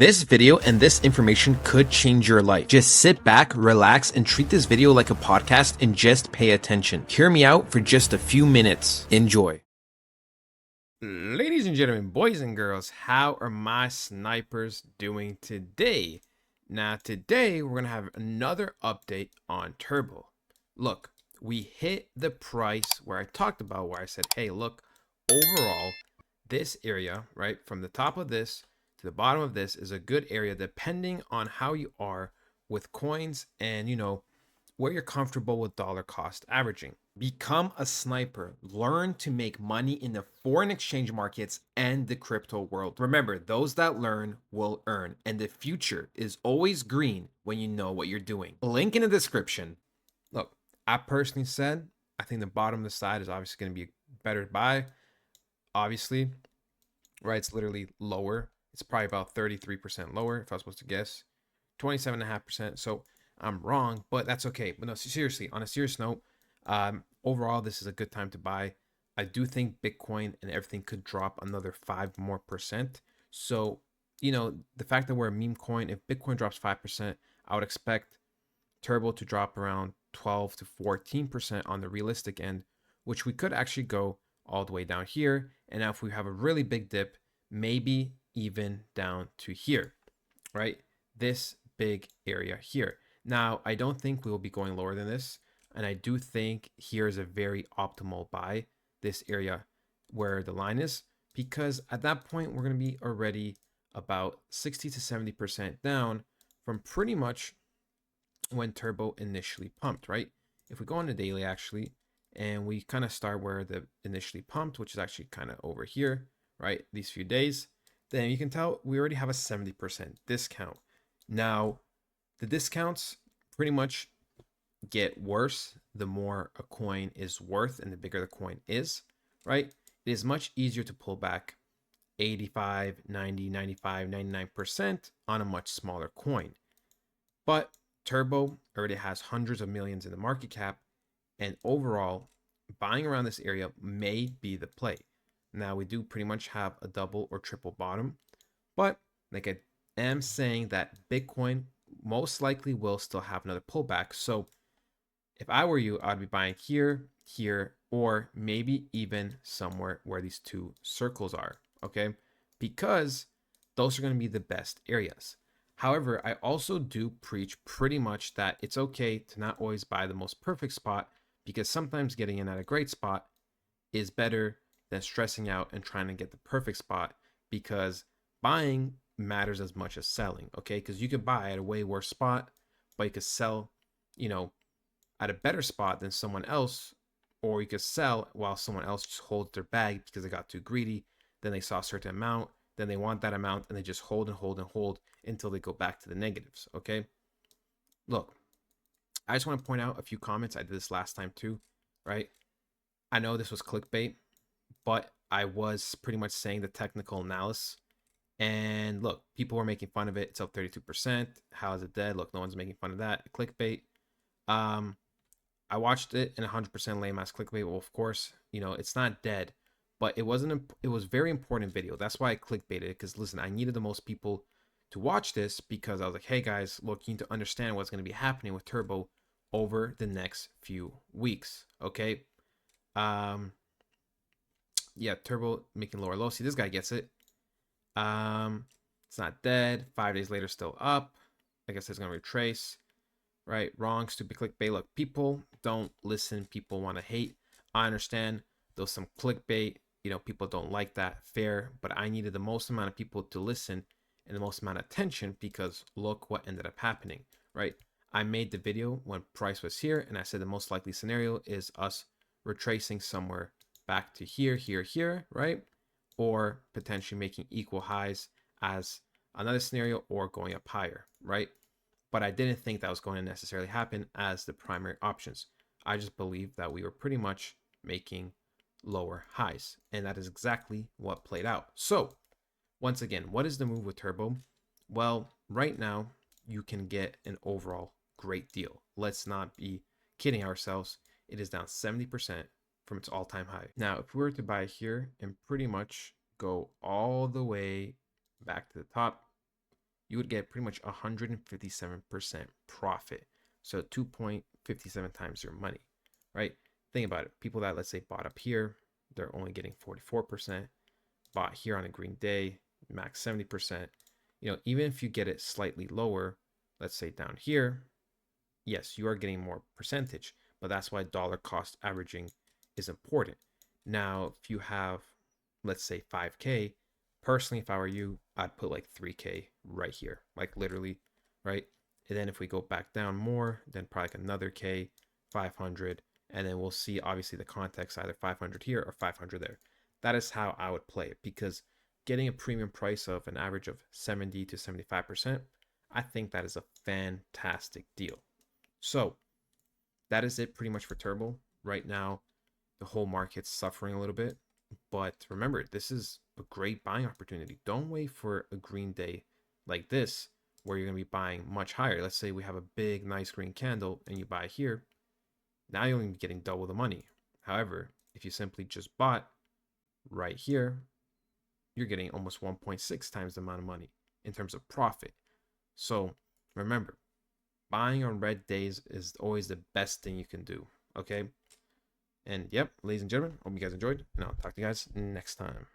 This video and this information could change your life. Just sit back, relax, and treat this video like a podcast and just pay attention. Hear me out for just a few minutes. Enjoy. Ladies and gentlemen, boys and girls, how are my snipers doing today? Now today we're going to have another update on Turbo. Look, we hit the price where I talked about, where I said, hey, look, overall, this area, right, from the top of this to the bottom of this is a good area depending on how you are with coins and, you know, where you're comfortable with dollar cost averaging. Become a sniper. Learn to make money in the foreign exchange markets and the crypto world. Remember, those that learn will earn, and the future is always green when you know what you're doing. Link in the description. Look, I personally said, I think the bottom of the side is obviously going to be better to buy. Obviously, right? It's literally lower. It's probably about 33% lower if I was supposed to guess. 27.5%. So I'm wrong, but that's okay. But no, seriously, on a serious note, overall, this is a good time to buy. I do think Bitcoin and everything could drop another 5% more. So, you know, the fact that we're a meme coin, if Bitcoin drops 5%, I would expect Turbo to drop around 12 to 14% on the realistic end, which we could actually go all the way down here. And now if we have a really big dip, maybe even down to here, right? This big area here. Now, I don't think we will be going lower than this. And I do think here is a very optimal buy, this area where the line is, because at that point, we're going to be already about 60 to 70% down from pretty much when Turbo initially pumped, right? If we go on the daily actually, and we kind of start where the initially pumped, which is actually kind of over here, right? These few days, then you can tell we already have a 70% discount. Now, the discounts pretty much get worse the more a coin is worth and the bigger the coin is, right? It is much easier to pull back 85, 90, 95, 99% on a much smaller coin. But Turbo already has hundreds of millions in the market cap, and overall, buying around this area may be the play. Now, we do pretty much have a double or triple bottom, but like I am saying that Bitcoin most likely will still have another pullback. So if I were you, I'd be buying here, here, or maybe even somewhere where these two circles are, okay? Because those are going to be the best areas. However, I also do preach pretty much that it's okay to not always buy the most perfect spot, because sometimes getting in at a great spot is better than stressing out and trying to get the perfect spot, because buying matters as much as selling, okay? Because you could buy at a way worse spot, but you could sell, you know, at a better spot than someone else, or you could sell while someone else just holds their bag because they got too greedy, then they saw a certain amount, then they want that amount, and they just hold and hold and hold until they go back to the negatives, okay? Look, I just want to point out a few comments. I did this last time too, right? I know this was clickbait, but I was pretty much saying the technical analysis. And look, people were making fun of it. It's up 32%. How is it dead? Look, no one's making fun of that. Clickbait. I watched it in 100% lame ass clickbait. Well, of course, you know, it's not dead, but it wasn't. It was very important video. That's why I clickbaited it. Because listen, I needed the most people to watch this, because I was like, hey guys, look, you need to understand what's going to be happening with Turbo over the next few weeks. Okay. Yeah, Turbo making lower low. See, this guy gets it. It's not dead. 5 days later, still up. I guess it's gonna retrace. Right, wrong, stupid clickbait. Look, people don't listen. People want to hate. I understand. There's some clickbait. You know, people don't like that. Fair, but I needed the most amount of people to listen and the most amount of attention, because look what ended up happening. Right, I made the video when price was here, and I said the most likely scenario is us retracing somewhere back to here, here, here, right? Or potentially making equal highs as another scenario, or going up higher, right? But I didn't think that was going to necessarily happen as the primary options. I just believed that we were pretty much making lower highs, and that is exactly what played out. So once again, what is the move with Turbo? Well, right now you can get an overall great deal. Let's not be kidding ourselves. It is down 70% from its all-time high. Now, if we were to buy here and pretty much go all the way back to the top, you would get pretty much 157% profit. So 2.57 times your money, right? Think about it. People that, let's say, bought up here, they're only getting 44%. Bought here on a green day, max 70%. Even if you get it slightly lower, let's say down here, yes, you are getting more percentage, but that's why dollar cost averaging is important. Now, if you have, let's say 5K, personally, if I were you, I'd put like 3K right here, like literally, right? And then if we go back down more, then probably like another K, 500, and then we'll see obviously the context, either 500 here or 500 there. That is how I would play it, because getting a premium price of an average of 70 to 75%, I think that is a fantastic deal. So that is it pretty much for Turbo. Right now, the whole market's suffering a little bit, but remember, this is a great buying opportunity. Don't wait for a green day like this where you're going to be buying much higher. Let's say we have a big, nice green candle and you buy here. Now you're only getting double the money. However, if you simply just bought right here, you're getting almost 1.6 times the amount of money in terms of profit. So remember, buying on red days is always the best thing you can do. Okay. And yep, ladies and gentlemen, hope you guys enjoyed, and I'll talk to you guys next time.